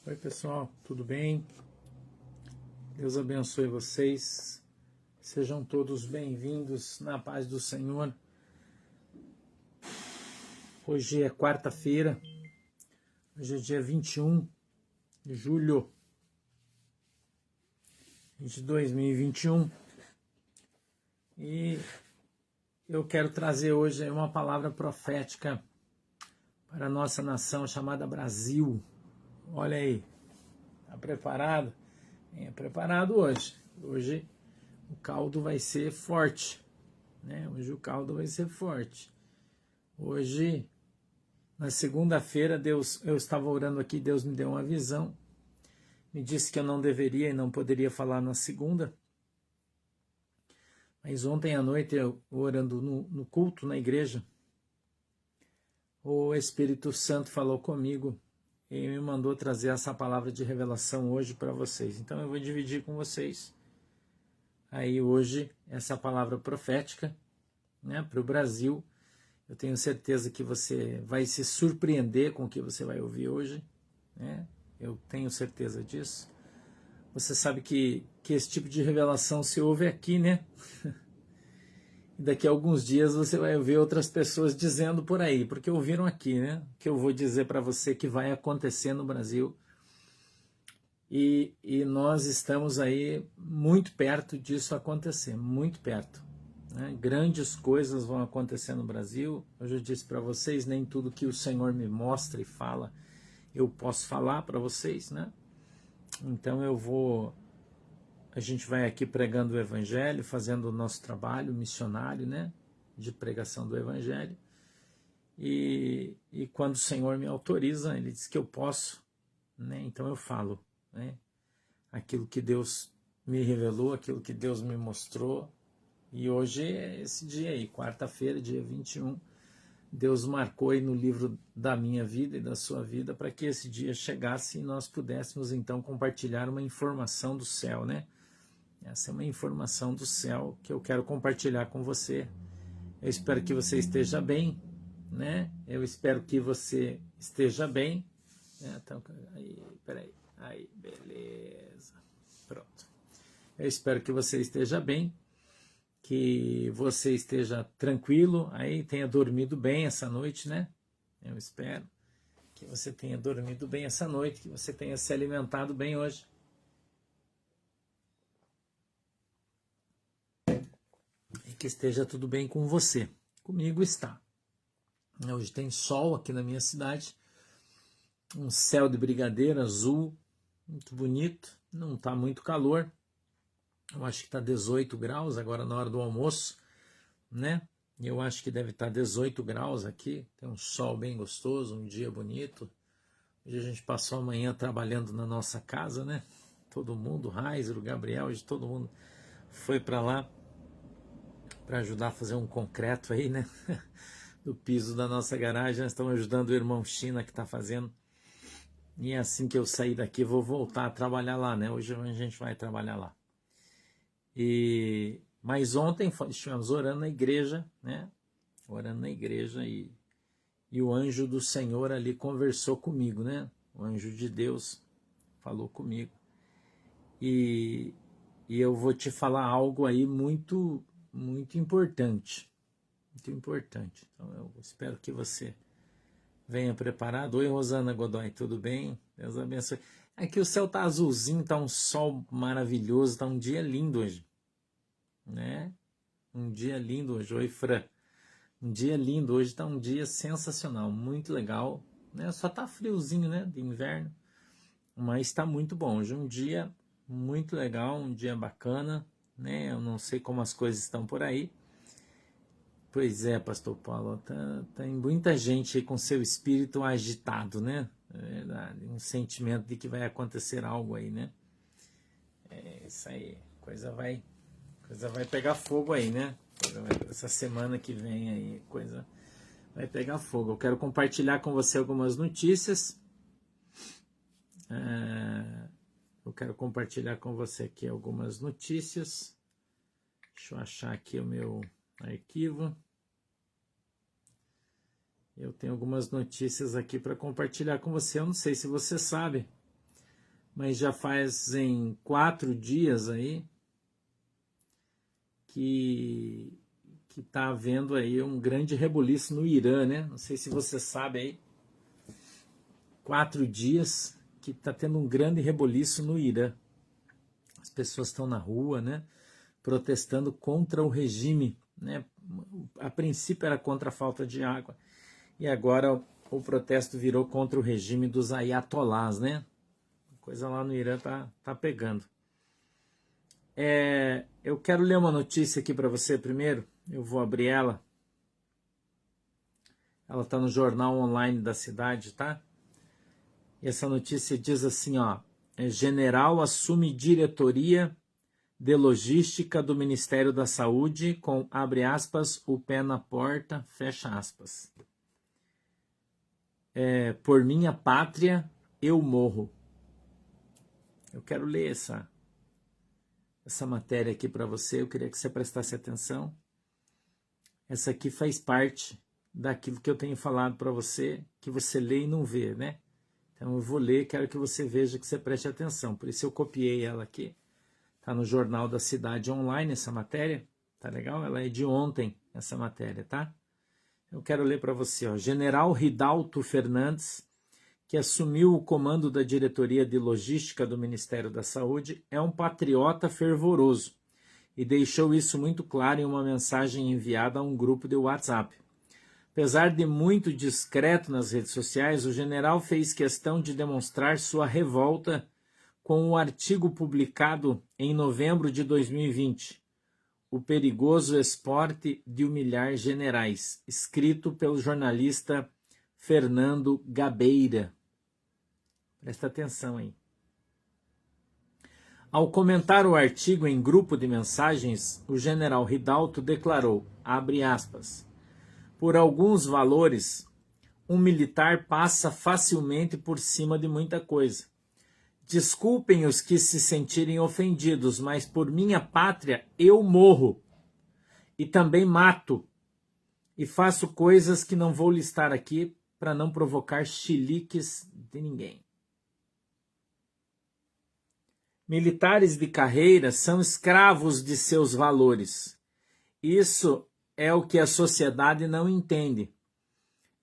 Oi pessoal, tudo bem? Deus abençoe vocês. Sejam todos bem-vindos na paz do Senhor. Hoje é quarta-feira, hoje é dia 21 de julho de 2021 e eu quero trazer hoje uma palavra profética para a nossa nação chamada Brasil. Olha aí, está preparado? Venha preparado hoje. Hoje o caldo vai ser forte, né? Hoje o caldo vai ser forte. Hoje, na segunda-feira, eu estava orando aqui, Deus me deu uma visão, me disse que eu não deveria e não poderia falar na segunda, mas ontem à noite, eu orando no culto, na igreja, o Espírito Santo falou comigo e me mandou trazer essa palavra de revelação hoje para vocês. Então eu vou dividir com vocês aí hoje essa palavra profética, né, para o Brasil. Eu tenho certeza que você vai se surpreender com o que você vai ouvir hoje, né? Eu tenho certeza disso. Você sabe que esse tipo de revelação se ouve aqui, né? E daqui a alguns dias você vai ouvir outras pessoas dizendo por aí, porque ouviram aqui, né? Que eu vou dizer para você que vai acontecer no Brasil. E nós estamos aí muito perto disso acontecer, muito perto. Né? Grandes coisas vão acontecer no Brasil. Hoje eu disse para vocês, nem tudo que o Senhor me mostra e fala, eu posso falar para vocês, né? Então a gente vai aqui pregando o Evangelho, fazendo o nosso trabalho missionário, né? De pregação do Evangelho. E quando o Senhor me autoriza, Ele diz que eu posso, né? Então eu falo, né? Aquilo que Deus me revelou, aquilo que Deus me mostrou. E hoje é esse dia aí, quarta-feira, dia 21, Deus marcou aí no livro da minha vida e da sua vida para que esse dia chegasse e nós pudéssemos então compartilhar uma informação do céu, né? Essa é uma informação do céu que eu quero compartilhar com você. Eu espero que você esteja bem, né? Eu espero que você esteja bem. Então, aí, peraí. Aí, beleza. Pronto. Eu espero que você esteja bem, que você esteja tranquilo, aí tenha dormido bem essa noite, né? Eu espero que você tenha dormido bem essa noite, que você tenha se alimentado bem hoje. E que esteja tudo bem com você. Comigo está. Hoje tem sol aqui na minha cidade, um céu de brigadeiro azul, muito bonito, não está muito calor. Eu acho que está 18 graus agora na hora do almoço, né? Eu acho que deve estar 18 graus aqui, tem um sol bem gostoso, um dia bonito. Hoje a gente passou a manhã trabalhando na nossa casa, né? Todo mundo, Raizer, o Gabriel, hoje todo mundo foi para lá para ajudar a fazer um concreto aí, né? Do piso da nossa garagem. Nós estamos ajudando o irmão China que está fazendo. E assim que eu sair daqui, vou voltar a trabalhar lá, né? Hoje a gente vai trabalhar lá. Mas ontem estivemos orando na igreja, né? Orando na igreja e o anjo do Senhor ali conversou comigo, né? O anjo de Deus falou comigo. E eu vou te falar algo aí muito, muito importante. Muito importante. Então eu espero que você venha preparado. Oi, Rosana Godoy, tudo bem? Deus abençoe. Aqui o céu tá azulzinho, tá um sol maravilhoso, tá um dia lindo hoje, né? Um dia lindo hoje. Oi, Fran. Um dia lindo hoje, tá um dia sensacional, muito legal, né? Só tá friozinho, né, de inverno, mas tá muito bom. Hoje é um dia muito legal, um dia bacana, né? Eu não sei como as coisas estão por aí. Pois é, pastor Paulo, tem muita gente aí com seu espírito agitado, né? É verdade, um sentimento de que vai acontecer algo aí, né? É isso aí, coisa vai pegar fogo aí, né? Essa semana que vem aí, coisa vai pegar fogo. Eu quero compartilhar com você algumas notícias. Eu quero compartilhar com você aqui algumas notícias. Deixa eu achar aqui o meu arquivo. Eu tenho algumas notícias aqui para compartilhar com você. Eu não sei se você sabe, mas já fazem 4 dias aí que está havendo aí um grande rebuliço no Irã, né? Não sei se você sabe aí, 4 dias que está tendo um grande rebuliço no Irã. As pessoas estão na rua, né? Protestando contra o regime, né? A princípio era contra a falta de água e agora o protesto virou contra o regime dos ayatolás, né? A coisa lá no Irã tá pegando. Eu quero ler uma notícia aqui para você primeiro. Eu vou abrir ela. Ela está no jornal online da cidade, tá? E essa notícia diz assim, ó: general assume diretoria de logística do Ministério da Saúde com, abre aspas, o pé na porta, fecha aspas. Por minha pátria, eu morro. Eu quero ler essa matéria aqui para você, eu queria que você prestasse atenção. Essa aqui faz parte daquilo que eu tenho falado para você, que você lê e não vê, né? Então eu vou ler, quero que você veja, que você preste atenção. Por isso eu copiei ela aqui. Está no Jornal da Cidade Online essa matéria. Tá legal? Ela é de ontem, essa matéria, tá? Eu quero ler para você, ó. General Ridalto Fernandes, que assumiu o comando da diretoria de logística do Ministério da Saúde, é um patriota fervoroso e deixou isso muito claro em uma mensagem enviada a um grupo de WhatsApp. Apesar de muito discreto nas redes sociais, o general fez questão de demonstrar sua revolta com o artigo publicado em novembro de 2020, O Perigoso Esporte de Humilhar Generais, escrito pelo jornalista Fernando Gabeira. Presta atenção aí. Ao comentar o artigo em grupo de mensagens, o general Ridalto declarou, abre aspas, por alguns valores, um militar passa facilmente por cima de muita coisa. Desculpem os que se sentirem ofendidos, mas por minha pátria eu morro e também mato e faço coisas que não vou listar aqui para não provocar chiliques de ninguém. Militares de carreira são escravos de seus valores. Isso é o que a sociedade não entende.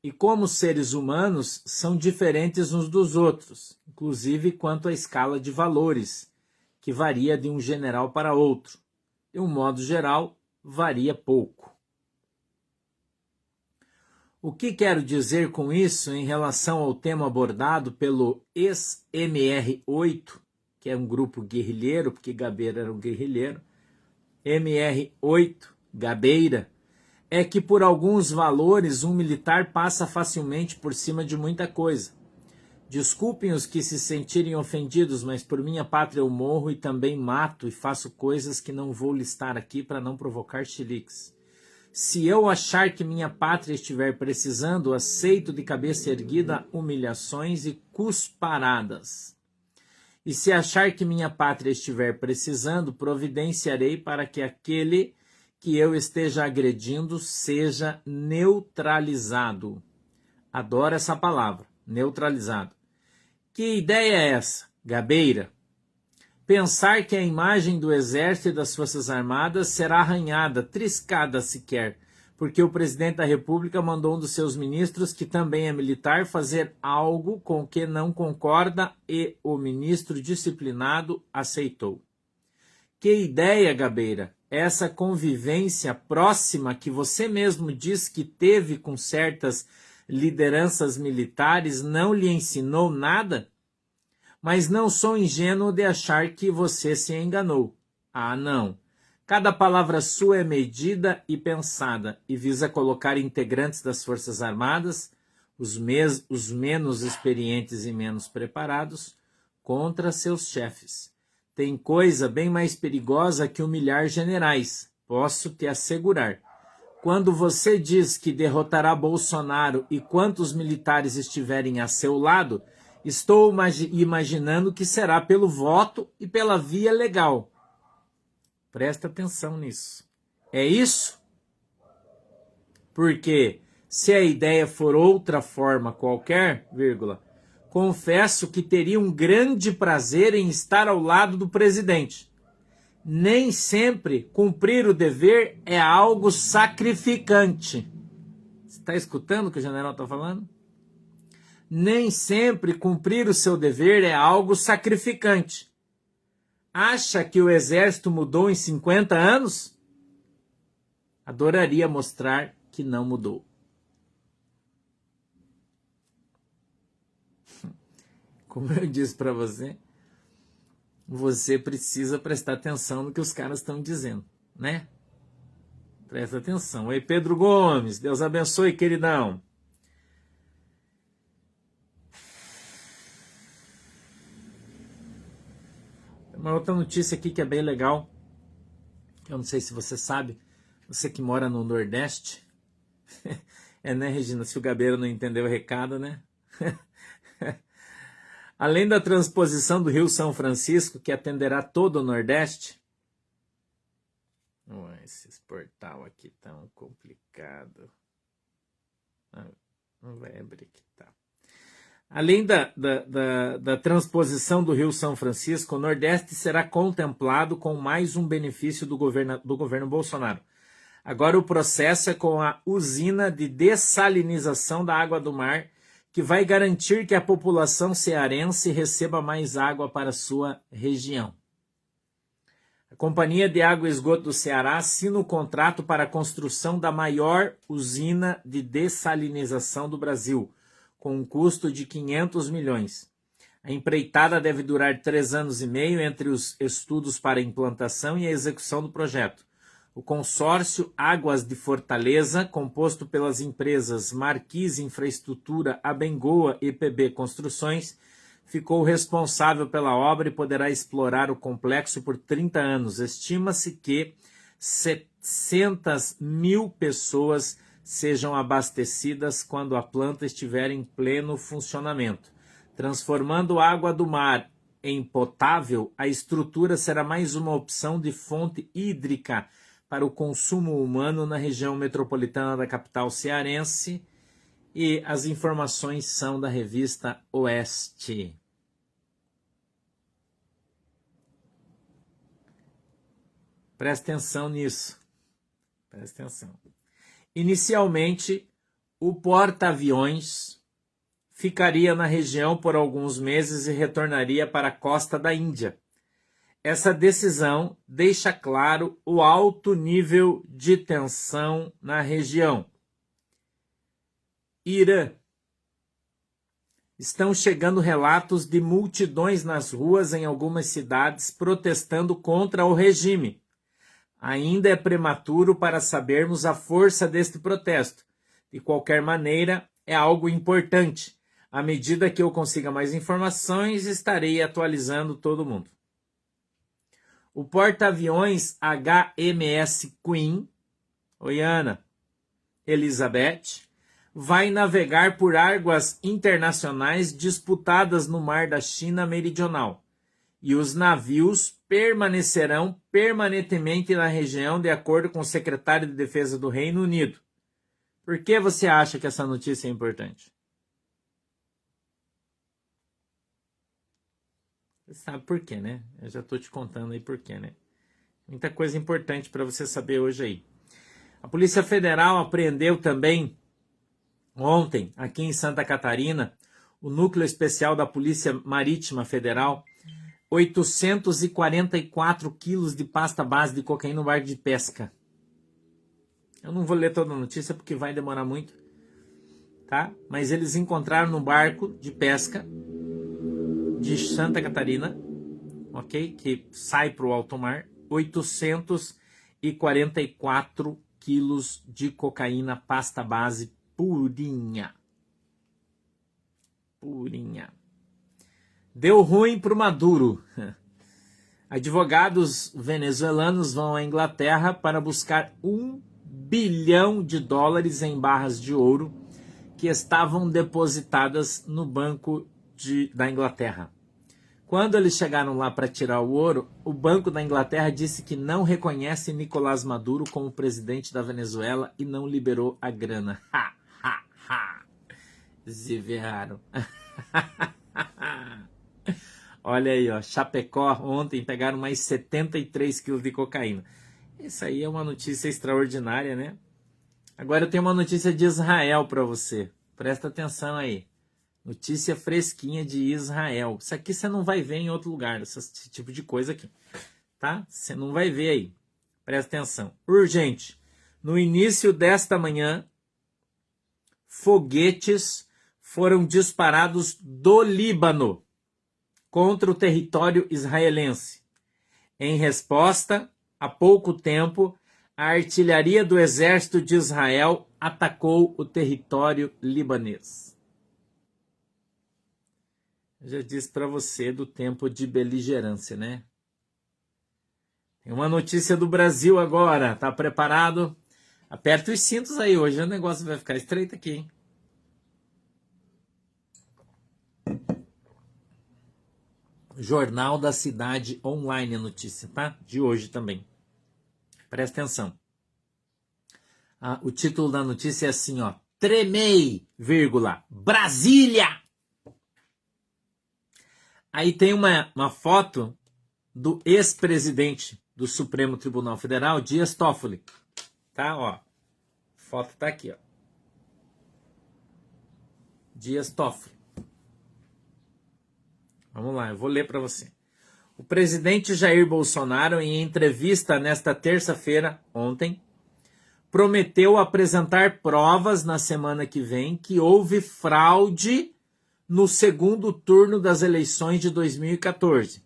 E como seres humanos, são diferentes uns dos outros, inclusive quanto à escala de valores, que varia de um general para outro. De um modo geral, varia pouco. O que quero dizer com isso em relação ao tema abordado pelo ex-MR8, que é um grupo guerrilheiro, porque Gabeira era um guerrilheiro, MR8, Gabeira, é que por alguns valores um militar passa facilmente por cima de muita coisa. Desculpem os que se sentirem ofendidos, mas por minha pátria eu morro e também mato e faço coisas que não vou listar aqui para não provocar chiliques. Se eu achar que minha pátria estiver precisando, aceito de cabeça erguida humilhações e cusparadas. E se achar que minha pátria estiver precisando, providenciarei para que aquele que eu esteja agredindo seja neutralizado. Adoro essa palavra, neutralizado. Que ideia é essa, Gabeira? Pensar que a imagem do Exército e das Forças Armadas será arranhada, triscada sequer, porque o presidente da República mandou um dos seus ministros, que também é militar, fazer algo com o que não concorda e o ministro disciplinado aceitou. Que ideia, Gabeira? Essa convivência próxima que você mesmo diz que teve com certas lideranças militares não lhe ensinou nada? Mas não sou ingênuo de achar que você se enganou. Ah, não. Cada palavra sua é medida e pensada e visa colocar integrantes das Forças Armadas, os menos experientes e menos preparados, contra seus chefes. Tem coisa bem mais perigosa que humilhar generais, posso te assegurar. Quando você diz que derrotará Bolsonaro e quantos militares estiverem a seu lado, estou imaginando que será pelo voto e pela via legal. Presta atenção nisso. É isso? Porque se a ideia for outra forma qualquer, vírgula, confesso que teria um grande prazer em estar ao lado do presidente. Nem sempre cumprir o dever é algo sacrificante. Você está escutando o que o general está falando? Nem sempre cumprir o seu dever é algo sacrificante. Acha que o exército mudou em 50 anos? Adoraria mostrar que não mudou. Como eu disse para você, você precisa prestar atenção no que os caras estão dizendo, né? Presta atenção. Oi, Pedro Gomes, Deus abençoe, queridão. Uma outra notícia aqui que é bem legal. Eu não sei se você sabe, você que mora no Nordeste. Né, Regina? Se o Gabeira não entendeu o recado, né? Além da transposição do Rio São Francisco, que atenderá todo o Nordeste. Oh, esse portal aqui tão complicado. Não vai abrir aqui, tá. Além da transposição do Rio São Francisco, o Nordeste será contemplado com mais um benefício do governo Bolsonaro. Agora o processo é com a usina de dessalinização da água do mar, que vai garantir que a população cearense receba mais água para sua região. A Companhia de Água e Esgoto do Ceará assina o contrato para a construção da maior usina de dessalinização do Brasil, com um custo de 500 milhões. A empreitada deve durar 3 anos e meio entre os estudos para a implantação e a execução do projeto. O consórcio Águas de Fortaleza, composto pelas empresas Marquise Infraestrutura, Abengoa e PB Construções, ficou responsável pela obra e poderá explorar o complexo por 30 anos. Estima-se que 700 mil pessoas sejam abastecidas quando a planta estiver em pleno funcionamento. Transformando a água do mar em potável, a estrutura será mais uma opção de fonte hídrica para o consumo humano na região metropolitana da capital cearense, e as informações são da revista Oeste. Presta atenção nisso. Presta atenção. Inicialmente, o porta-aviões ficaria na região por alguns meses e retornaria para a costa da Índia. Essa decisão deixa claro o alto nível de tensão na região. Irã. Estão chegando relatos de multidões nas ruas em algumas cidades protestando contra o regime. Ainda é prematuro para sabermos a força deste protesto. De qualquer maneira, é algo importante. À medida que eu consiga mais informações, estarei atualizando todo mundo. O porta-aviões HMS Queen, oi Ana, Elizabeth, vai navegar por águas internacionais disputadas no Mar da China Meridional, e os navios permanecerão permanentemente na região, de acordo com o secretário de Defesa do Reino Unido. Por que você acha que essa notícia é importante? Você sabe por quê, né? Eu já estou te contando aí por quê, né? Muita coisa importante para você saber hoje aí. A Polícia Federal apreendeu também, ontem, aqui em Santa Catarina, o Núcleo Especial da Polícia Marítima Federal, 844 quilos de pasta base de cocaína no barco de pesca. Eu não vou ler toda a notícia porque vai demorar muito, tá? Mas eles encontraram no barco de pesca de Santa Catarina, ok? Que sai para o alto mar, 844 quilos de cocaína pasta base purinha. Purinha. Deu ruim para o Maduro. Advogados venezuelanos vão à Inglaterra para buscar $1 bilhão em barras de ouro que estavam depositadas no Banco da Inglaterra. Quando eles chegaram lá para tirar o ouro, o Banco da Inglaterra disse que não reconhece Nicolás Maduro como presidente da Venezuela e não liberou a grana. Se ferraram. Olha aí, ó, Chapecó, ontem pegaram mais 73 quilos de cocaína. Isso aí é uma notícia extraordinária, né? Agora eu tenho uma notícia de Israel para você. Presta atenção aí. Notícia fresquinha de Israel. Isso aqui você não vai ver em outro lugar, esse tipo de coisa aqui. Tá? Você não vai ver aí. Presta atenção. Urgente. No início desta manhã, foguetes foram disparados do Líbano contra o território israelense. Em resposta, há pouco tempo, a artilharia do exército de Israel atacou o território libanês. Eu já disse para você do tempo de beligerância, né? Tem uma notícia do Brasil agora. Tá preparado? Aperta os cintos aí. Hoje o negócio vai ficar estreito aqui, hein? Jornal da Cidade Online, a notícia, tá? De hoje também. Presta atenção. O título da notícia é assim, ó. Tremei, vírgula, Brasília! Aí tem uma foto do ex-presidente do Supremo Tribunal Federal, Dias Toffoli. Tá, ó. A foto tá aqui, ó. Dias Toffoli. Vamos lá, eu vou ler para você. O presidente Jair Bolsonaro, em entrevista nesta terça-feira, ontem, prometeu apresentar provas na semana que vem que houve fraude no segundo turno das eleições de 2014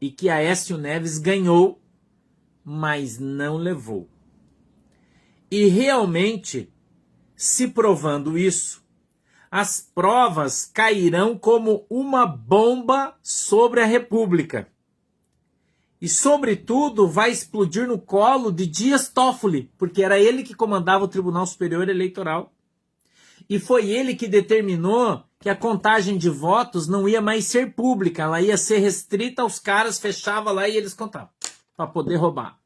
e que Aécio Neves ganhou, mas não levou. E realmente, se provando isso, as provas cairão como uma bomba sobre a República. E, sobretudo, vai explodir no colo de Dias Toffoli, porque era ele que comandava o Tribunal Superior Eleitoral. E foi ele que determinou que a contagem de votos não ia mais ser pública, ela ia ser restrita aos caras, fechava lá e eles contavam, para poder roubar.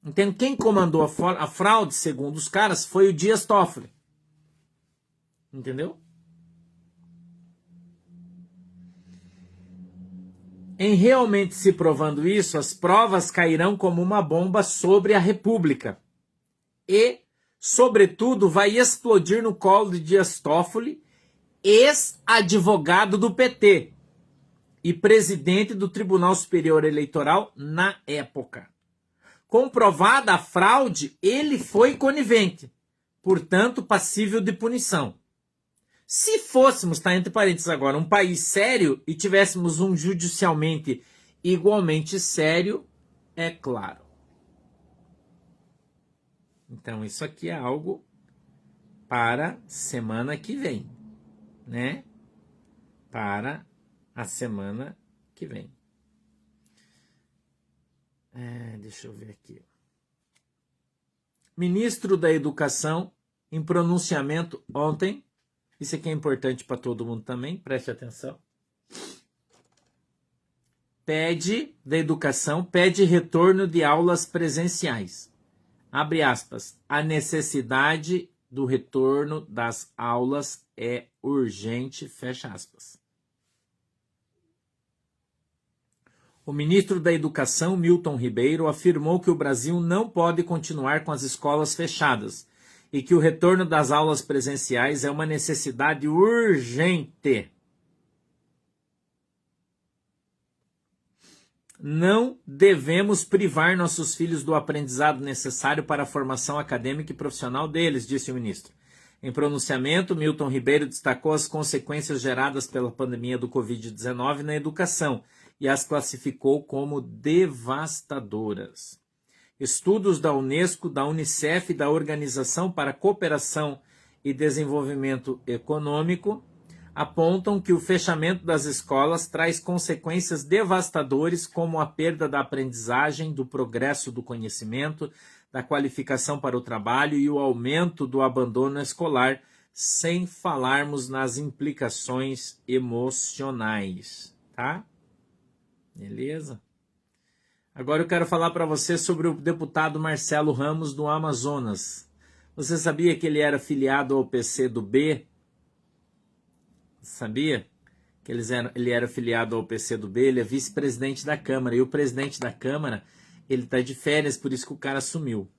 Então, quem comandou a fraude, segundo os caras, foi o Dias Toffoli. Entendeu? Em realmente se provando isso, as provas cairão como uma bomba sobre a República. E, sobretudo, vai explodir no colo de Dias Toffoli, ex-advogado do PT e presidente do Tribunal Superior Eleitoral na época. Comprovada a fraude, ele foi conivente, portanto passível de punição. Se fôssemos, tá entre parênteses agora, um país sério e tivéssemos um judicialmente igualmente sério, é claro. Então isso aqui é algo para semana que vem, né? Para a semana que vem. Deixa eu ver aqui. Ministro da Educação, em pronunciamento ontem, isso aqui é importante para todo mundo também, preste atenção. Da Educação pede retorno de aulas presenciais. Abre aspas. A necessidade do retorno das aulas é urgente, fecha aspas. O ministro da Educação, Milton Ribeiro, afirmou que o Brasil não pode continuar com as escolas fechadas e que o retorno das aulas presenciais é uma necessidade urgente. Não devemos privar nossos filhos do aprendizado necessário para a formação acadêmica e profissional deles, disse o ministro. Em pronunciamento, Milton Ribeiro destacou as consequências geradas pela pandemia do Covid-19 na educação e as classificou como devastadoras. Estudos da Unesco, da Unicef e da Organização para a Cooperação e Desenvolvimento Econômico apontam que o fechamento das escolas traz consequências devastadoras como a perda da aprendizagem, do progresso do conhecimento, da qualificação para o trabalho e o aumento do abandono escolar, sem falarmos nas implicações emocionais, tá? Beleza? Agora eu quero falar para você sobre o deputado Marcelo Ramos do Amazonas. Você sabia que ele era filiado ao PCdoB? Sabia? que ele era afiliado ao PCdoB, ele é vice-presidente da Câmara, e o presidente da Câmara, ele está de férias, por isso que o cara sumiu.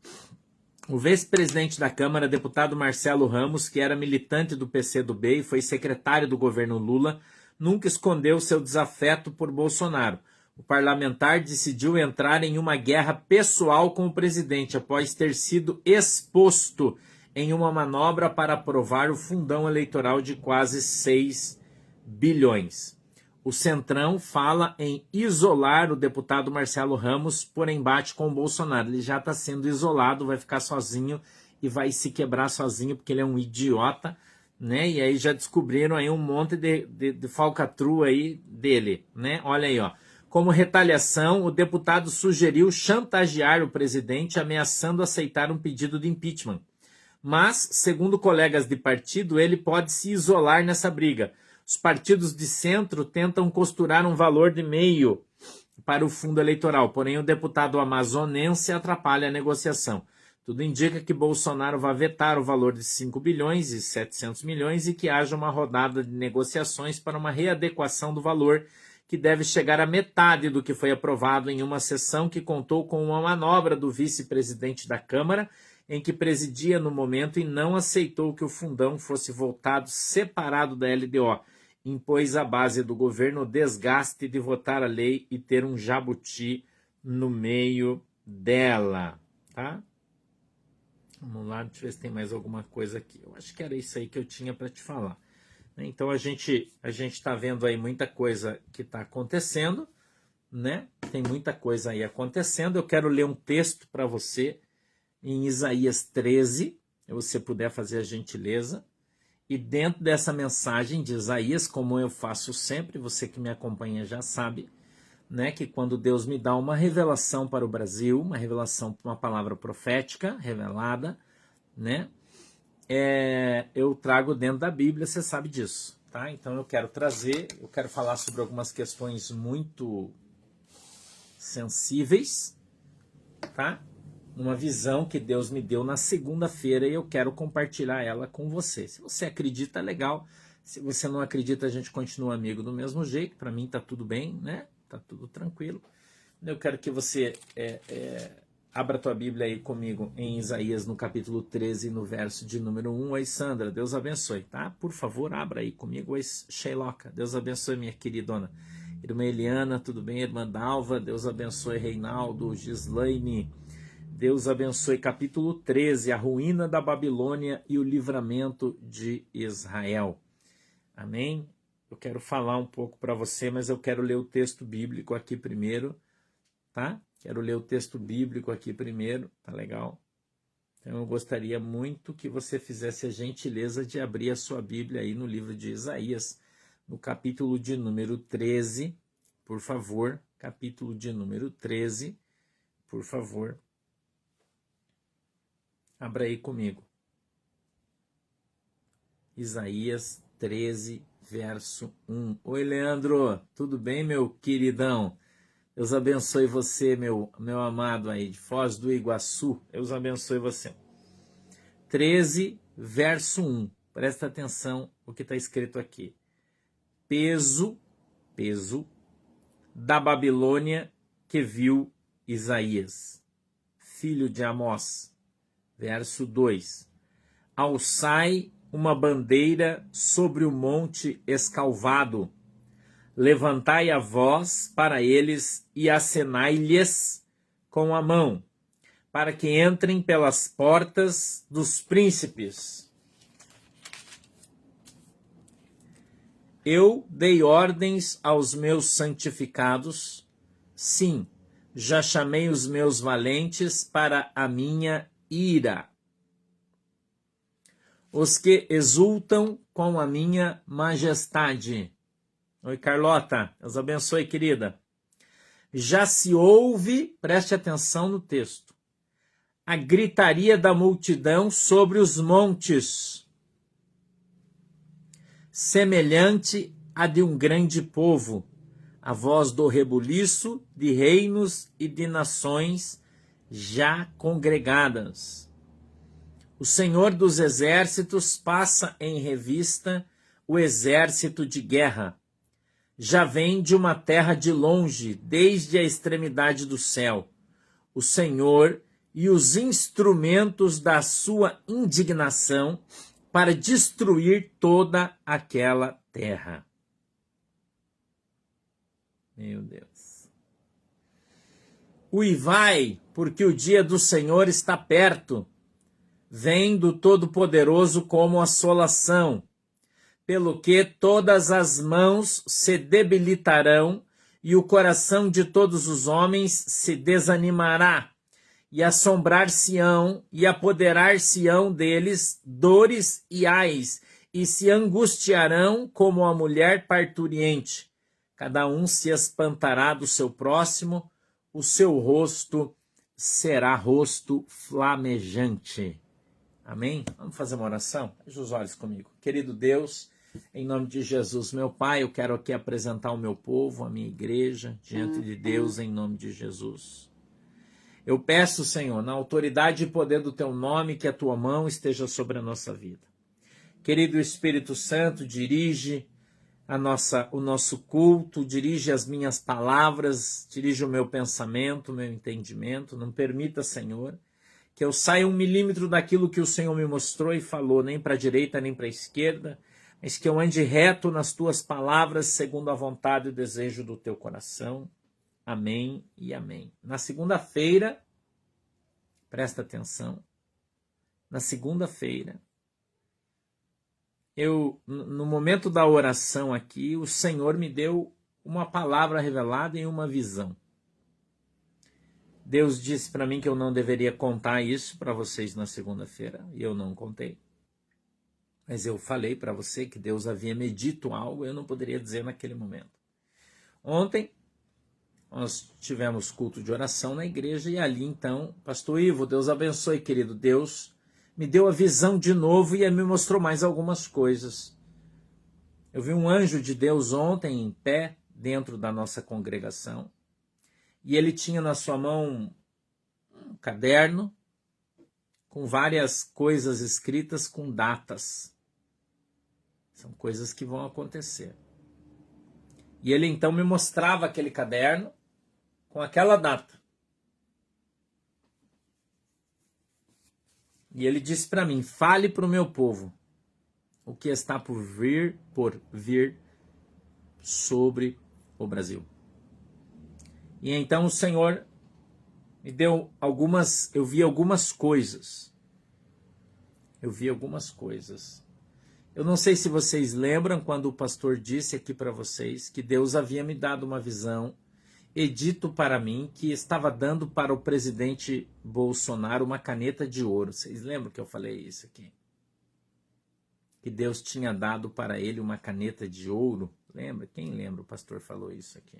O vice-presidente da Câmara, deputado Marcelo Ramos, que era militante do PCdoB e foi secretário do governo Lula, nunca escondeu seu desafeto por Bolsonaro. O parlamentar decidiu entrar em uma guerra pessoal com o presidente após ter sido exposto em uma manobra para aprovar o fundão eleitoral de quase 6 bilhões. O Centrão fala em isolar o deputado Marcelo Ramos por embate com o Bolsonaro. Ele já está sendo isolado, vai ficar sozinho e vai se quebrar sozinho porque ele é um idiota, né? E aí já descobriram aí um monte de falcatrua aí dele, né? Olha aí, ó. Como retaliação, o deputado sugeriu chantagear o presidente, ameaçando aceitar um pedido de impeachment. Mas, segundo colegas de partido, ele pode se isolar nessa briga. Os partidos de centro tentam costurar um valor de meio para o fundo eleitoral, porém o deputado amazonense atrapalha a negociação. Tudo indica que Bolsonaro vai vetar o valor de 5 bilhões e 700 milhões e que haja uma rodada de negociações para uma readequação do valor, que deve chegar à metade do que foi aprovado em uma sessão que contou com uma manobra do vice-presidente da Câmara, em que presidia no momento e não aceitou que o fundão fosse votado separado da LDO. Impôs à base do governo o desgaste de votar a lei e ter um jabuti no meio dela. Tá? Vamos lá, deixa eu ver se tem mais alguma coisa aqui. Eu acho que era isso aí que eu tinha para te falar. Então a gente está vendo aí muita coisa que está acontecendo, né? Tem muita coisa aí acontecendo. Eu quero ler um texto para você em Isaías 13, se você puder fazer a gentileza. E dentro dessa mensagem de Isaías, como eu faço sempre, você que me acompanha já sabe, né, que quando Deus me dá uma revelação para o Brasil, uma revelação, uma palavra profética revelada, né, eu trago dentro da Bíblia, você sabe disso, tá? Então eu quero falar sobre algumas questões muito sensíveis, tá? Uma visão que Deus me deu na segunda-feira e eu quero compartilhar ela com você. Se você acredita, legal. Se você não acredita, a gente continua amigo do mesmo jeito. Para mim tá tudo bem, né? Tá tudo tranquilo. Eu quero que você abra a tua Bíblia aí comigo em Isaías, no capítulo 13, no verso de número 1. Oi, Sandra, Deus abençoe, tá? Por favor, abra aí comigo. Oi, Sheiloca, Deus abençoe, minha queridona. Irmã Eliana, tudo bem? Irmã Dalva, Deus abençoe. Reinaldo, Gislaine, Deus abençoe. Capítulo 13, a ruína da Babilônia e o livramento de Israel. Amém? Eu quero falar um pouco para você, mas eu quero ler o texto bíblico aqui primeiro, tá? Quero ler o texto bíblico aqui primeiro, tá legal? Então eu gostaria muito que você fizesse a gentileza de abrir a sua Bíblia aí no livro de Isaías, no capítulo de número 13, por favor. Capítulo de número 13, por favor. Abra aí comigo. Isaías 13, verso 1. Oi, Leandro, tudo bem, meu queridão? Deus abençoe você, meu amado aí, de Foz do Iguaçu. Deus abençoe você. 13, verso 1. Presta atenção o que está escrito aqui. Peso da Babilônia que viu Isaías, filho de Amós. Verso 2. Alçai uma bandeira sobre o monte escalvado, levantai a voz para eles e acenai-lhes com a mão, para que entrem pelas portas dos príncipes. Eu dei ordens aos meus santificados, sim, já chamei os meus valentes para a minha ira, os que exultam com a minha majestade. Oi, Carlota, Deus abençoe, querida. Já se ouve, preste atenção no texto, a gritaria da multidão sobre os montes, semelhante à de um grande povo, a voz do rebuliço de reinos e de nações já congregadas. O Senhor dos exércitos passa em revista o exército de guerra. já vem de uma terra de longe, desde a extremidade do céu. O Senhor e os instrumentos da sua indignação para destruir toda aquela terra. Meu Deus. Uivai, porque o dia do Senhor está perto. Vem do Todo-Poderoso como assolação, pelo que todas as mãos se debilitarão e o coração de todos os homens se desanimará, e assombrar-se-ão e apoderar-se-ão deles dores e ais, e se angustiarão como a mulher parturiente. Cada um se espantará do seu próximo, o seu rosto será rosto flamejante. Amém? Vamos fazer uma oração? Feche os olhos comigo. Querido Deus, em nome de Jesus, meu Pai, eu quero aqui apresentar o meu povo, a minha igreja, diante de Deus, em nome de Jesus. Eu peço, Senhor, na autoridade e poder do Teu nome, que a Tua mão esteja sobre a nossa vida. Querido Espírito Santo, dirige o nosso culto, dirige as minhas palavras, dirige o meu pensamento, o meu entendimento. Não permita, Senhor, que eu saia 1 milímetro daquilo que o Senhor me mostrou e falou, nem para a direita, nem para a esquerda, mas que eu ande reto nas Tuas palavras, segundo a vontade e o desejo do Teu coração. Amém e amém. Na segunda-feira, presta atenção, na segunda-feira, no momento da oração aqui, o Senhor me deu uma palavra revelada e uma visão. Deus disse para mim que eu não deveria contar isso para vocês na segunda-feira, e eu não contei. Mas eu falei para você que Deus havia me dito algo, eu não poderia dizer naquele momento. Ontem, nós tivemos culto de oração na igreja, e ali então, pastor Ivo, Deus abençoe, querido. Deus me deu a visão de novo e me mostrou mais algumas coisas. Eu vi um anjo de Deus ontem em pé, dentro da nossa congregação, e ele tinha na sua mão um caderno com várias coisas escritas com datas. São coisas que vão acontecer. E ele então me mostrava aquele caderno com aquela data. E ele disse para mim, fale para o meu povo o que está por vir sobre o Brasil. E então o Senhor me deu eu vi algumas coisas. Eu não sei se vocês lembram quando o pastor disse aqui para vocês que Deus havia me dado uma visão e dito para mim que estava dando para o presidente Bolsonaro uma caneta de ouro. Vocês lembram que eu falei isso aqui? Que Deus tinha dado para ele uma caneta de ouro. Lembra? Quem lembra? O pastor falou isso aqui.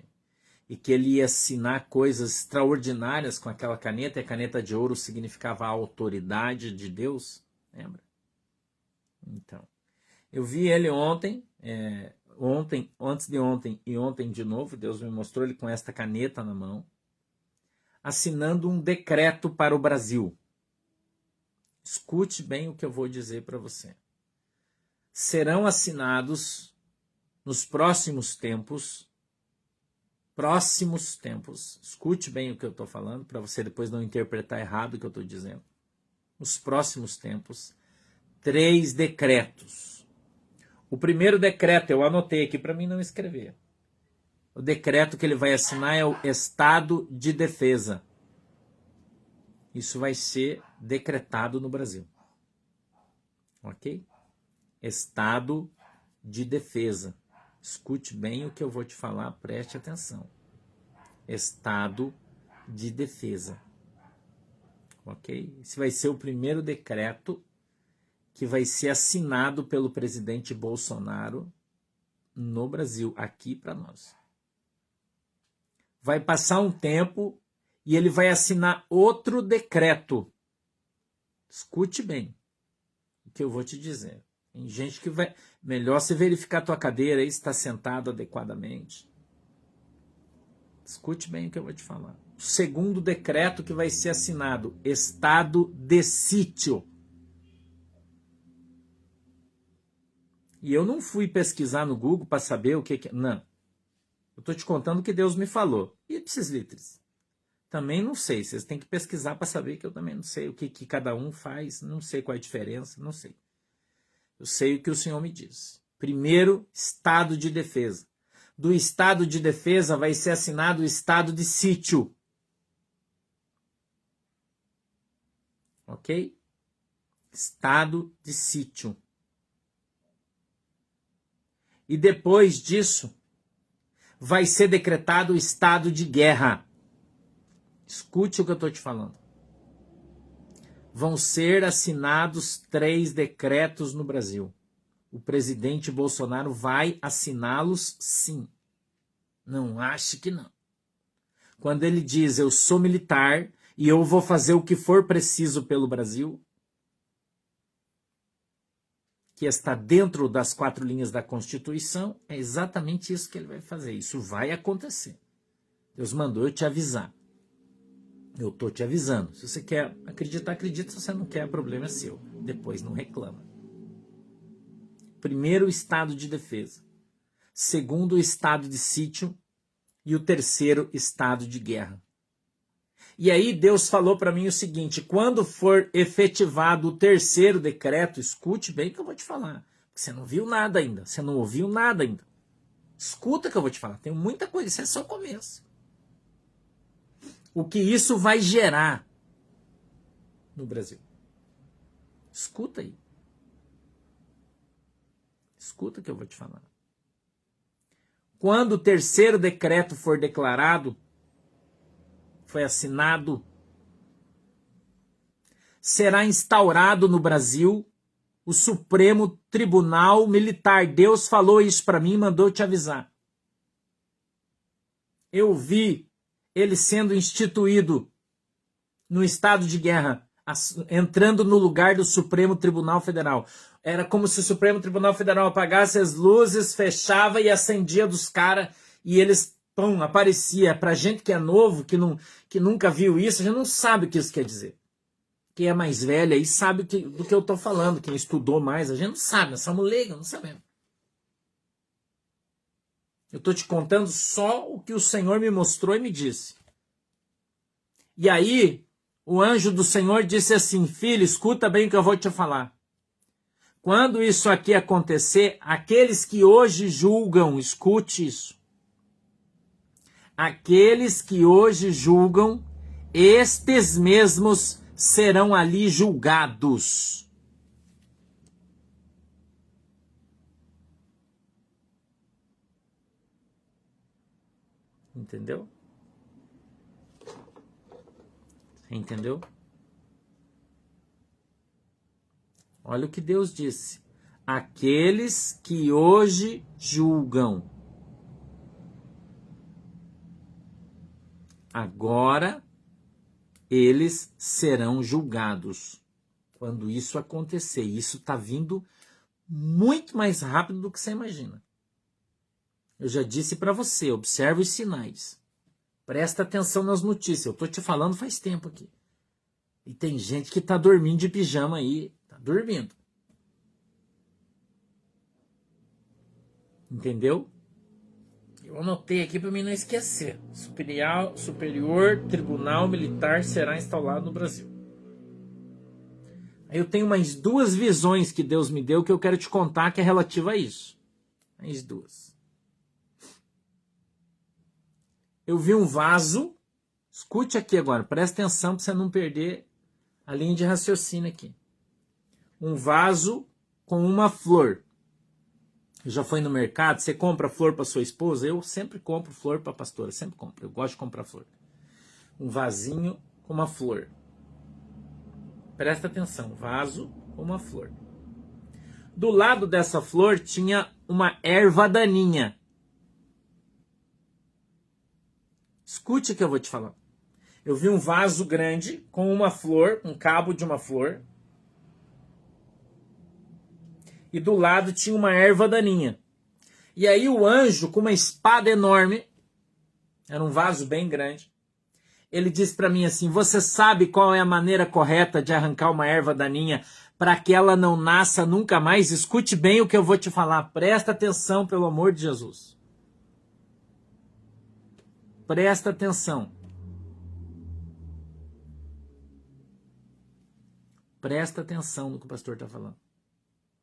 E que ele ia assinar coisas extraordinárias com aquela caneta, e a caneta de ouro significava a autoridade de Deus. Lembra? Então, eu vi ele ontem, antes de ontem e ontem de novo, Deus me mostrou ele com esta caneta na mão, assinando um decreto para o Brasil. Escute bem o que eu vou dizer para você. Serão assinados nos próximos tempos, escute bem o que eu estou falando, para você depois não interpretar errado o que eu estou dizendo. Nos próximos tempos, 3 decretos. O primeiro decreto, eu anotei aqui para mim não escrever. O decreto que ele vai assinar é o Estado de Defesa. Isso vai ser decretado no Brasil. Ok? Estado de Defesa. Escute bem o que eu vou te falar, preste atenção. Estado de Defesa. Ok? Esse vai ser o primeiro decreto que vai ser assinado pelo presidente Bolsonaro no Brasil, aqui para nós. Vai passar um tempo e ele vai assinar outro decreto. Escute bem o que eu vou te dizer. Tem gente que vai... Melhor você verificar a tua cadeira aí, se está sentado adequadamente. Escute bem o que eu vou te falar. O segundo decreto que vai ser assinado, estado de sítio. E eu não fui pesquisar no Google para saber o que é. Não. Eu estou te contando o que Deus me falou. Ipsis litteris. Também não sei. Vocês têm que pesquisar para saber que eu também não sei o que cada um faz. Não sei qual é a diferença. Não sei. Eu sei o que o Senhor me diz. Primeiro, estado de defesa. Do estado de defesa vai ser assinado o estado de sítio. Ok? Estado de sítio. E depois disso, vai ser decretado o estado de guerra. Escute o que eu estou te falando. Vão ser assinados 3 decretos no Brasil. O presidente Bolsonaro vai assiná-los, sim. Não ache que não. Quando ele diz, eu sou militar e eu vou fazer o que for preciso pelo Brasil, que está dentro das 4 linhas da Constituição, é exatamente isso que ele vai fazer. Isso vai acontecer. Deus mandou eu te avisar. Eu estou te avisando. Se você quer acreditar, acredita. Se você não quer, problema é seu. Depois não reclama. Primeiro, o estado de defesa. Segundo, o estado de sítio. E o terceiro, estado de guerra. E aí Deus falou para mim o seguinte, quando for efetivado o terceiro decreto, escute bem o que eu vou te falar. Você não viu nada ainda, você não ouviu nada ainda. Escuta o que eu vou te falar, tem muita coisa, isso é só o começo. O que isso vai gerar no Brasil. Escuta aí. Escuta o que eu vou te falar. Quando o terceiro decreto for declarado, foi assinado, será instaurado no Brasil o Supremo Tribunal Militar. Deus falou isso para mim e mandou te avisar. Eu vi ele sendo instituído no estado de guerra, entrando no lugar do Supremo Tribunal Federal. Era como se o Supremo Tribunal Federal apagasse as luzes, fechava e acendia dos caras e eles... Pum, aparecia. Pra gente que é novo, que nunca viu isso, a gente não sabe o que isso quer dizer. Quem é mais velho aí sabe do que eu tô falando. Quem estudou mais, a gente não sabe. Nós somos leigos, não sabemos. Eu tô te contando só o que o Senhor me mostrou e me disse. E aí, o anjo do Senhor disse assim, filho, escuta bem o que eu vou te falar. Quando isso aqui acontecer, aqueles que hoje julgam, escute isso. Aqueles que hoje julgam, estes mesmos serão ali julgados. Entendeu? Entendeu? Olha o que Deus disse. Aqueles que hoje julgam. Agora, eles serão julgados. Quando isso acontecer. Isso está vindo muito mais rápido do que você imagina. Eu já disse para você, observe os sinais. Presta atenção nas notícias. Eu estou te falando faz tempo aqui. E tem gente que está dormindo de pijama aí. Está dormindo. Entendeu? Eu anotei aqui para mim não esquecer. Superior Tribunal Militar será instalado no Brasil. Aí eu tenho mais 2 visões que Deus me deu que eu quero te contar que é relativa a isso. Mais 2. Eu vi um vaso. Escute aqui agora. Presta atenção para você não perder a linha de raciocínio aqui. Um vaso com uma flor. Já foi no mercado, você compra flor para sua esposa? Eu sempre compro flor para a pastora, sempre compro. Eu gosto de comprar flor. Um vasinho com uma flor. Presta atenção, vaso com uma flor. Do lado dessa flor tinha uma erva daninha. Escute o que eu vou te falar. Eu vi um vaso grande com uma flor, um cabo de uma flor. E do lado tinha uma erva daninha. E aí o anjo, com uma espada enorme, era um vaso bem grande, ele disse para mim assim, você sabe qual é a maneira correta de arrancar uma erva daninha para que ela não nasça nunca mais? Escute bem o que eu vou te falar, presta atenção pelo amor de Jesus. Presta atenção. Presta atenção no que o pastor está falando.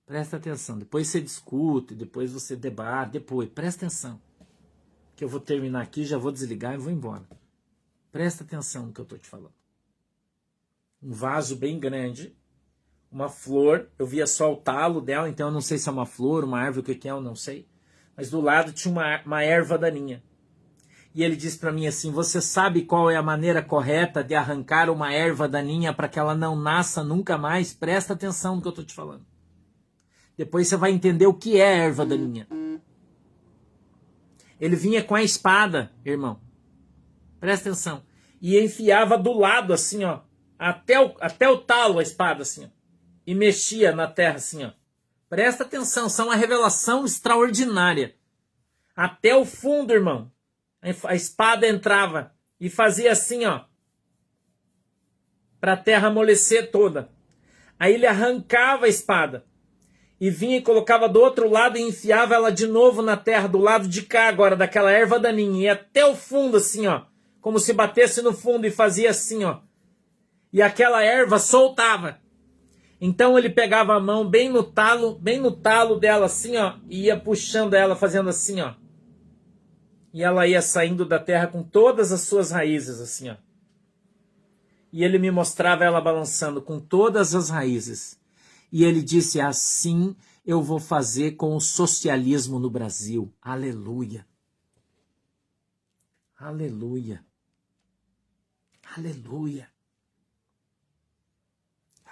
Presta atenção. Depois você discute, depois você debate, depois. Presta atenção. Que eu vou terminar aqui, já vou desligar e vou embora. Presta atenção no que eu estou te falando. Um vaso bem grande, uma flor, eu via só o talo dela, então eu não sei se é uma flor, uma árvore, o que é, eu não sei. Mas do lado tinha uma erva daninha. E ele disse para mim assim, você sabe qual é a maneira correta de arrancar uma erva daninha para que ela não nasça nunca mais? Presta atenção no que eu estou te falando. Depois você vai entender o que é erva daninha. Ele vinha com a espada, irmão. Presta atenção. E enfiava do lado assim, ó. Até o talo a espada assim, ó. E mexia na terra assim, ó. Presta atenção, isso é uma revelação extraordinária. Até o fundo, irmão. A espada entrava e fazia assim, ó. Para a terra amolecer toda. Aí ele arrancava a espada. E vinha e colocava do outro lado e enfiava ela de novo na terra, do lado de cá agora, daquela erva daninha. E até o fundo assim, ó. Como se batesse no fundo e fazia assim, ó. E aquela erva soltava. Então ele pegava a mão bem no talo dela assim, ó. E ia puxando ela, fazendo assim, ó. E ela ia saindo da terra com todas as suas raízes, assim, ó. E ele me mostrava ela balançando com todas as raízes. E ele disse, assim eu vou fazer com o socialismo no Brasil. Aleluia. Aleluia. Aleluia.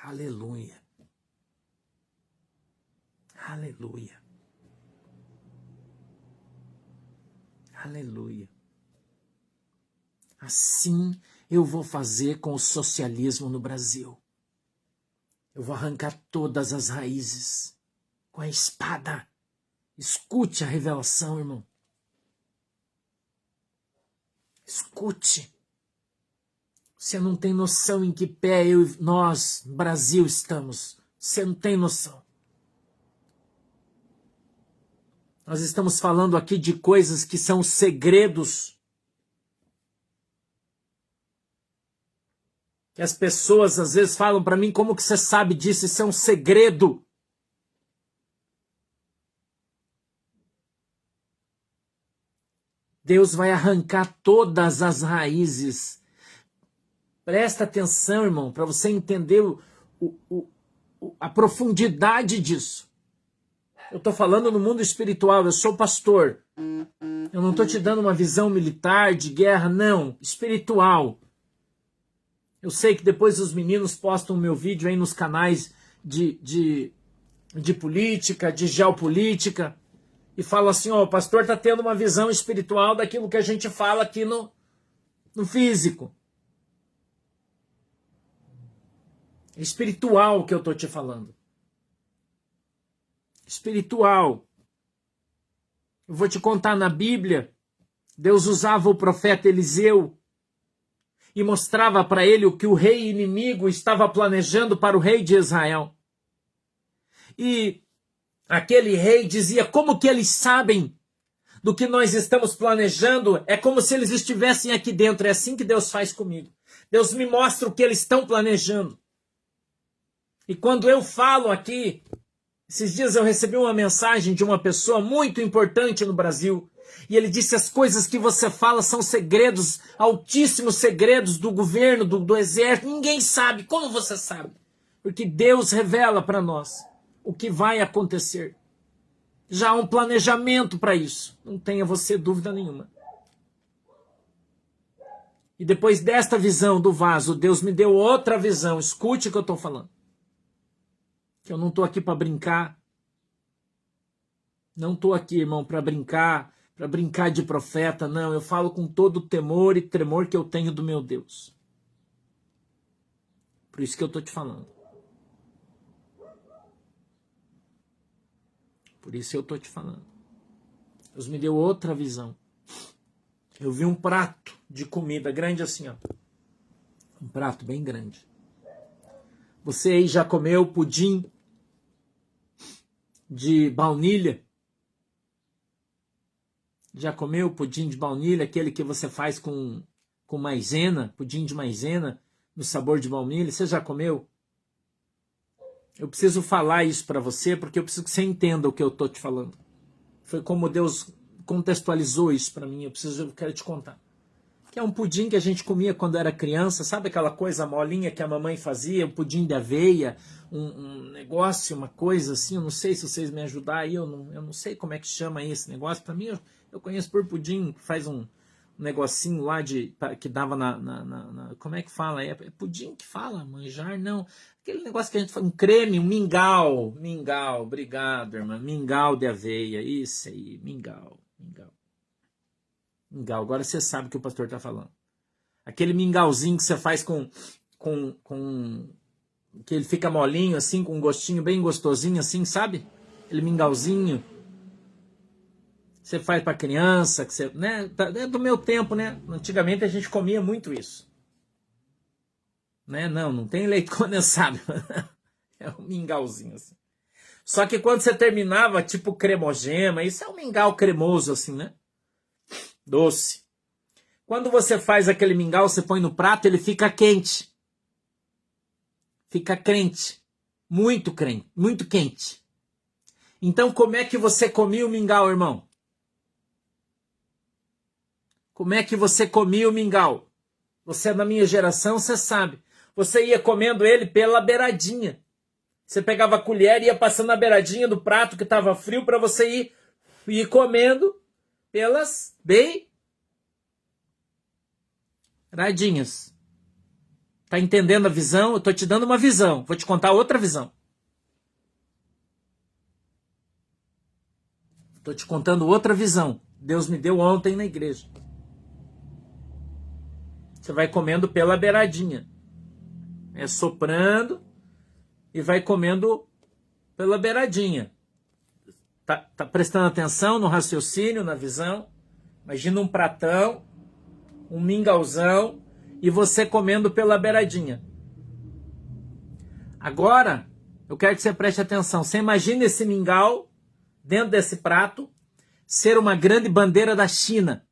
Aleluia. Aleluia. Aleluia. Assim eu vou fazer com o socialismo no Brasil. Eu vou arrancar todas as raízes com a espada. Escute a revelação, irmão. Escute. Você não tem noção em que pé nós, Brasil, estamos. Você não tem noção. Nós estamos falando aqui de coisas que são segredos. Que as pessoas às vezes falam para mim, como que você sabe disso? Isso é um segredo. Deus vai arrancar todas as raízes. Presta atenção, irmão, para você entender a profundidade disso. Eu estou falando no mundo espiritual, eu sou pastor. Eu não estou te dando uma visão militar, de guerra, não. Espiritual. Eu sei que depois os meninos postam meu vídeo aí nos canais de política, de geopolítica, e falam assim, ó, o pastor está tendo uma visão espiritual daquilo que a gente fala aqui no físico. É espiritual que eu estou te falando. Espiritual. Eu vou te contar na Bíblia, Deus usava o profeta Eliseu e mostrava para ele o que o rei inimigo estava planejando para o rei de Israel. E aquele rei dizia, como que eles sabem do que nós estamos planejando? É como se eles estivessem aqui dentro, é assim que Deus faz comigo. Deus me mostra o que eles estão planejando. E quando eu falo aqui, esses dias eu recebi uma mensagem de uma pessoa muito importante no Brasil, e ele disse, as coisas que você fala são segredos, altíssimos segredos do governo, do exército, ninguém sabe. Como você sabe? Porque Deus revela para nós o que vai acontecer. Já há um planejamento para isso, não tenha você dúvida nenhuma. E depois desta visão do vaso, Deus me deu outra visão, escute o que eu estou falando. Que eu não estou aqui para brincar. Não estou aqui, irmão, para brincar de profeta, não. Eu falo com todo o temor e tremor que eu tenho do meu Deus. Por isso que eu estou te falando. Por isso eu estou te falando. Deus me deu outra visão. Eu vi um prato de comida grande assim, ó. Um prato bem grande. Você aí já comeu pudim de baunilha? Já comeu pudim de baunilha, aquele que você faz com maisena, pudim de maisena, no sabor de baunilha? Você já comeu? Eu preciso falar isso para você, porque eu preciso que você entenda o que eu estou te falando. Foi como Deus contextualizou isso para mim, eu quero te contar. Que é um pudim que a gente comia quando era criança, sabe aquela coisa molinha que a mamãe fazia, um pudim de aveia, um negócio, uma coisa assim, eu não sei se vocês me ajudar aí, eu não sei como é que chama esse negócio, para mim eu conheço por pudim, faz um negocinho lá que dava como é que fala? É pudim que fala? Manjar? Não. Aquele negócio que a gente fala, um creme, um mingau, obrigado, irmã, mingau de aveia, isso aí, mingau. Mingau, agora você sabe o que o pastor está falando. Aquele mingauzinho que você faz com que ele fica molinho assim, com um gostinho bem gostosinho assim, sabe? Aquele mingauzinho. Você faz para criança, que você, né? É do meu tempo, né? Antigamente a gente comia muito isso. Né? Não tem leite condensado. É um mingauzinho assim. Só que quando você terminava, tipo cremogema, isso é um mingau cremoso assim, né? Doce. Quando você faz aquele mingau, você põe no prato, ele fica quente. Fica crente. Muito quente. Então, como é que você comia o mingau, irmão? Como é que você comia o mingau? Você é da minha geração, você sabe. Você ia comendo ele pela beiradinha. Você pegava a colher e ia passando na beiradinha do prato que estava frio para você ir comendo pelas beiradinhas. Tá entendendo a visão? Eu tô te dando uma visão. Vou te contar outra visão. Tô te contando outra visão. Deus me deu ontem na igreja. Você vai comendo pela beiradinha. É soprando e vai comendo pela beiradinha. Tá prestando atenção no raciocínio, na visão? Imagina um pratão, um mingauzão e você comendo pela beiradinha. Agora, eu quero que você preste atenção. Você imagina esse mingau dentro desse prato ser uma grande bandeira da China.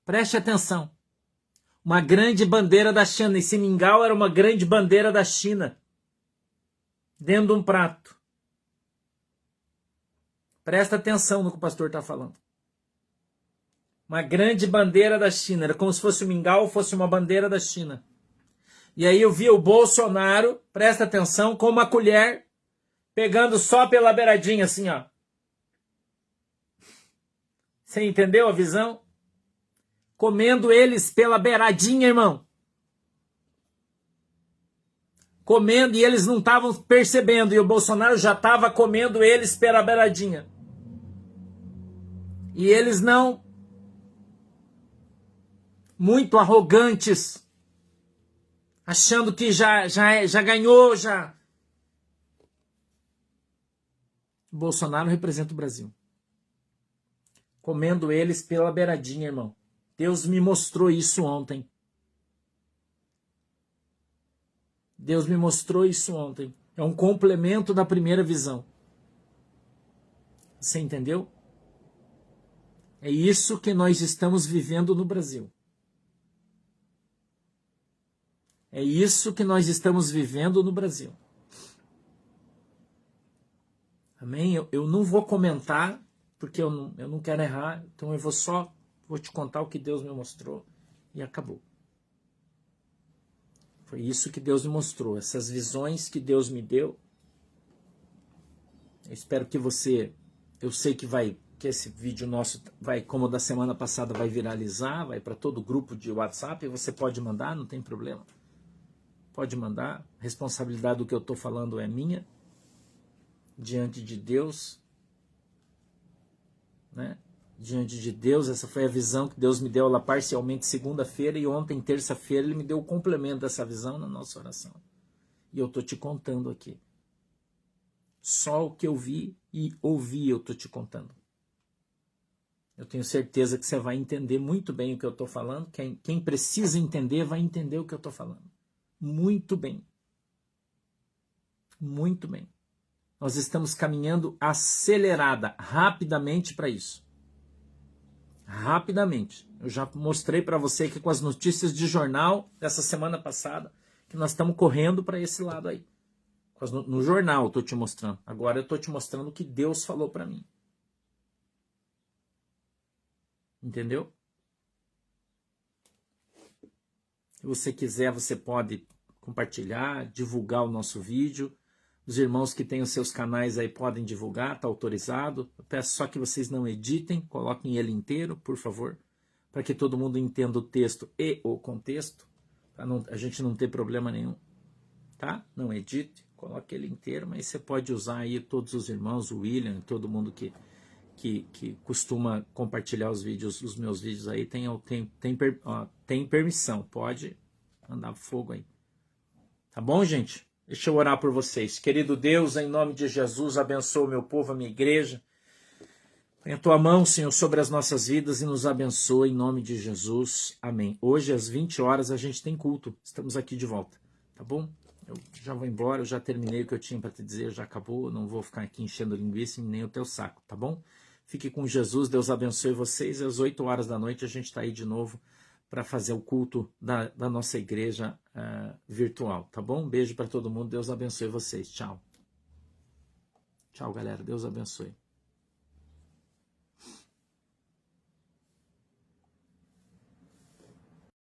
Preste atenção. Uma grande bandeira da China. Esse mingau era uma grande bandeira da China. Dentro de um prato. Presta atenção no que o pastor está falando. Uma grande bandeira da China. Era como se fosse o mingau, fosse uma bandeira da China. E aí eu vi o Bolsonaro, presta atenção, com uma colher, pegando só pela beiradinha, assim, ó. Você entendeu a visão? Comendo eles pela beiradinha, irmão. Comendo e eles não estavam percebendo. E o Bolsonaro já estava comendo eles pela beiradinha. E eles não. Muito arrogantes. Achando que já ganhou, já. O Bolsonaro representa o Brasil. Comendo eles pela beiradinha, irmão. Deus me mostrou isso ontem. Deus me mostrou isso ontem. É um complemento da primeira visão. Você entendeu? É isso que nós estamos vivendo no Brasil. É isso que nós estamos vivendo no Brasil. Amém? Eu não vou comentar, porque eu não quero errar, então eu vou te contar o que Deus me mostrou e acabou. Foi isso que Deus me mostrou, essas visões que Deus me deu. Eu espero que eu sei que esse vídeo nosso vai, como o da semana passada, vai viralizar, vai para todo o grupo de WhatsApp, e você pode mandar, não tem problema. Pode mandar, a responsabilidade do que eu estou falando é minha, diante de Deus, né? Diante de Deus, essa foi a visão que Deus me deu lá parcialmente segunda-feira, e ontem, terça-feira, Ele me deu o complemento dessa visão na nossa oração. E eu estou te contando aqui. Só o que eu vi e ouvi eu estou te contando. Eu tenho certeza que você vai entender muito bem o que eu estou falando. Quem precisa entender vai entender o que eu estou falando. Muito bem. Muito bem. Nós estamos caminhando rapidamente para isso. Rapidamente. Eu já mostrei para você que com as notícias de jornal dessa semana passada, que nós estamos correndo para esse lado aí. No jornal eu estou te mostrando. Agora eu estou te mostrando o que Deus falou para mim. Entendeu? Se você quiser, você pode compartilhar, divulgar o nosso vídeo. Os irmãos que têm os seus canais aí podem divulgar, está autorizado. Eu peço só que vocês não editem, coloquem ele inteiro, por favor, para que todo mundo entenda o texto e o contexto, para a gente não ter problema nenhum. Tá? Não edite, coloque ele inteiro, mas você pode usar aí todos os irmãos, o William, todo mundo que costuma compartilhar os vídeos, os meus vídeos aí, tem permissão, pode mandar fogo aí. Tá bom, gente? Deixa eu orar por vocês. Querido Deus, em nome de Jesus, abençoa o meu povo, a minha igreja. Põe a tua mão, Senhor, sobre as nossas vidas e nos abençoa em nome de Jesus. Amém. Hoje, às 20 horas, a gente tem culto. Estamos aqui de volta. Tá bom? Eu já vou embora, eu já terminei o que eu tinha para te dizer, já acabou. Não vou ficar aqui enchendo linguiça nem o teu saco, tá bom? Fique com Jesus, Deus abençoe vocês. Às 8 horas da noite a gente está aí de novo para fazer o culto da nossa igreja virtual, tá bom? Um beijo para todo mundo, Deus abençoe vocês. Tchau. Tchau, galera. Deus abençoe.